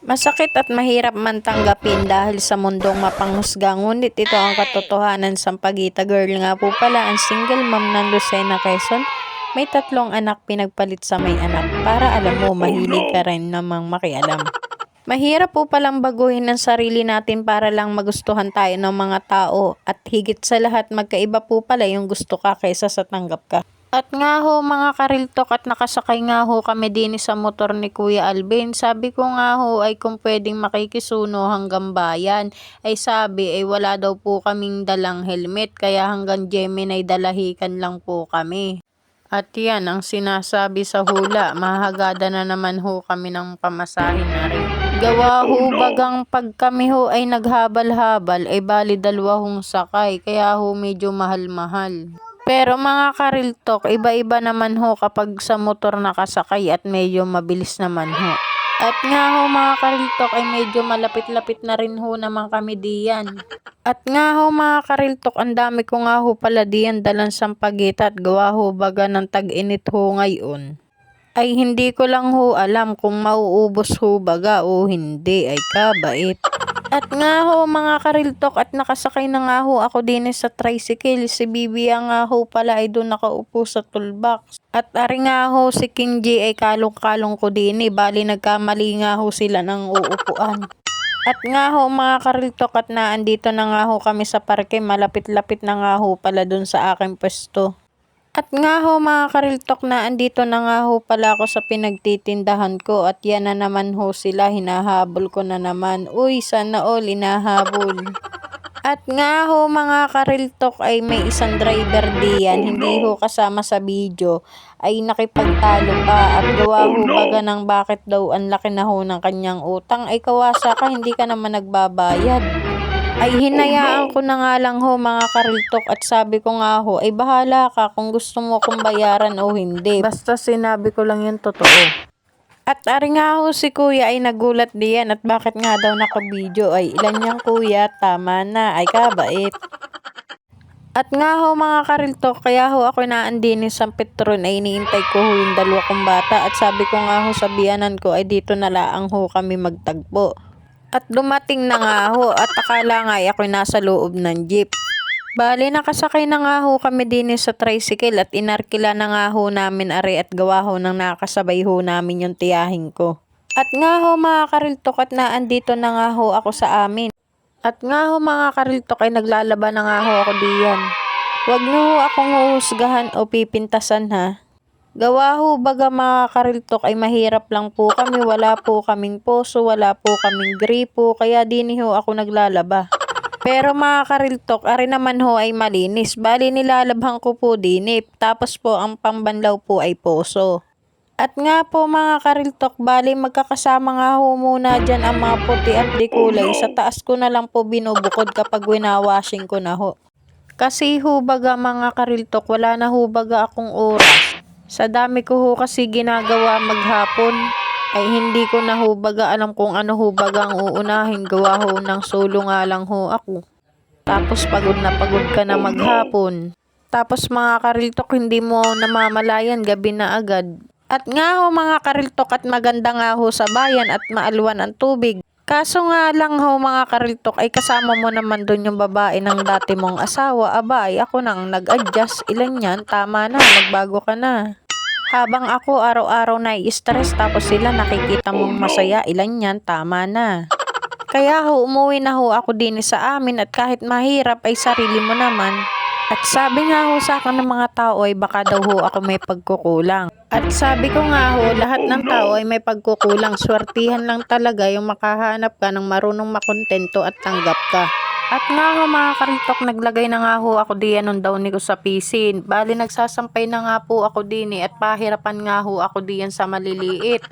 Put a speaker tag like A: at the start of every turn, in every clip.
A: Masakit at mahirap man tanggapin dahil sa mundong mapanghusga, ngunit ito ang katotohanan. Sampaguita girl nga po pala ang single mom ng Lucena, Quezon. May 3 anak, pinagpalit sa may anak para alam mo mahilig ka rin namang makialam. Mahirap po palang baguhin ang sarili natin para lang magustuhan tayo ng mga tao, at higit sa lahat magkaiba po pala yung gusto ka kaysa sa tanggap ka. At nga ho mga kariltok, at nakasakay nga ho kami din sa motor ni Kuya Alvin. Sabi ko nga ho ay kung pwedeng makikisuno hanggang bayan. Ay sabi ay wala daw po kaming dalang helmet, kaya hanggang Gemini dalahikan lang po kami. At yan ang sinasabi sa hula, mahagada na naman ho kami ng pamasahin na rin. Gawa ho bagang pag kami ho ay naghabal-habal ay bali 2 sakay, kaya ho medyo mahal-mahal. Pero mga kariltok, iba-iba naman ho kapag sa motor nakasakay at medyo mabilis naman ho. At nga ho mga kariltok ay medyo malapit-lapit na rin ho naman kami diyan. At nga ho mga kariltok, ang dami ko nga ho pala diyan dalang sampagita, at gawa ho baga ng tag-init ho ngayon. Ay hindi ko lang ho alam kung mauubos ho baga o hindi, ay kabait. At nga ho mga kariltok, at nakasakay na nga ho ako din sa tricycle. Si Bibi nga ho pala ay doon nakaupo sa toolbox. At ari nga ho si King G ay kalong-kalong ko din, bali nagkamali nga ho sila ng uupuan. At nga ho mga kariltok, at naandito na nga ho kami sa parke, malapit-lapit na nga ho pala doon sa aking pwesto. At nga ho mga kariltok, na andito na nga ho pala ako sa pinagtitindahan ko, at yan na naman ho sila, hinahabol ko na naman. Uy, sana all hinahabol. At nga ho mga kariltok ay may isang driver diyan, hindi ho kasama sa video, ay nakipagtalo pa, at gawa ho baga ng bakit daw ang laki na ho ng kanyang utang. Ay kawasa ka, hindi ka naman nagbabayad. Ay hinayaan ko na nga lang ho mga kariltok, at sabi ko nga ho ay bahala ka kung gusto mo kong bayaran o hindi. Basta sinabi ko lang yung totoo. At ari nga ho si kuya ay nagulat diyan, at bakit nga daw naka-video. Ay ilan niyang kuya, tama na, ay kabait. At nga ho mga kariltok, kaya ho ako naandin sa Petron ay iniintay ko ho yung 2 kong bata, at sabi ko nga ho sa biyanan ko ay dito na laang ho kami magtagpo. At dumating na nga ho, at akala nga ay ako'y nasa loob ng jeep. Bali nakasakay na nga ho kami din sa tricycle, at inarkila na nga ho namin ari, at gawa ho nang nakasabay ho namin yung tiyahin ko. At nga ho mga kariltok, at naandito na nga ho ako sa amin. At nga ho mga kariltok ay naglalaba na nga ho ako diyan. Huwag niyo ho akong huhusgahan o pipintasan ha. Gawa ho baga mga kariltok ay mahirap lang po kami, wala po kaming poso, wala po kaming gripo, kaya din ho ako naglalaba. Pero mga kariltok, ari naman ho ay malinis, bali nilalabhan ko po din, tapos po ang pambanlaw po ay poso. At nga po mga kariltok, bali magkakasama nga ho muna dyan ang mga puti at di kulay, sa taas ko na lang po binubukod kapag winawashing ko na ho. Kasi ho baga mga kariltok, wala na ho baga akong oras. Sa dami ko ho kasi ginagawa maghapon, ay hindi ko na ho baga alam kung ano ho baga ang uunahin. Gawa ho ng solo nga lang ho ako. Tapos pagod na pagod ka na maghapon. Tapos mga kariltok, hindi mo namamalayan, gabi na agad. At nga ho mga kariltok, at maganda nga ho sa bayan at maalwan ang tubig. Kaso nga lang ho mga kariltok, ay kasama mo naman doon yung babae ng dati mong asawa. Aba ay ako nang nag-adjust. Ilan yan? Tama na, nagbago ka na. Habang ako araw-araw na i-stress, tapos sila nakikita mong masaya. Ilan yan? Tama na. Kaya ho umuwi na ho ako din sa amin, at kahit mahirap ay sarili mo naman. At sabi nga ho sa akin ng mga tao ay baka daw ho ako may pagkukulang. At sabi ko nga ho, lahat ng tao ay may pagkukulang. Swertihan lang talaga yung makahanap ka ng marunong makontento at tanggap ka. At nga ho mga kariltok, naglagay na nga ho ako diyan nung daw ko sa PC. Bali nagsasampay na nga po ako din, at pahirapan nga ho ako diyan sa maliliit.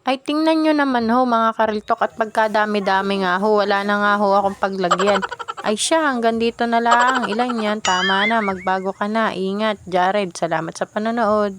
A: Ay tingnan nyo naman ho mga kariltok, at pagkadami-dami nga ho, wala na nga ho akong paglagyan. Ay siya, hanggang dito na lang. Ilan yan? Tama na, magbago ka na. Ingat, Jared. Salamat sa panonood.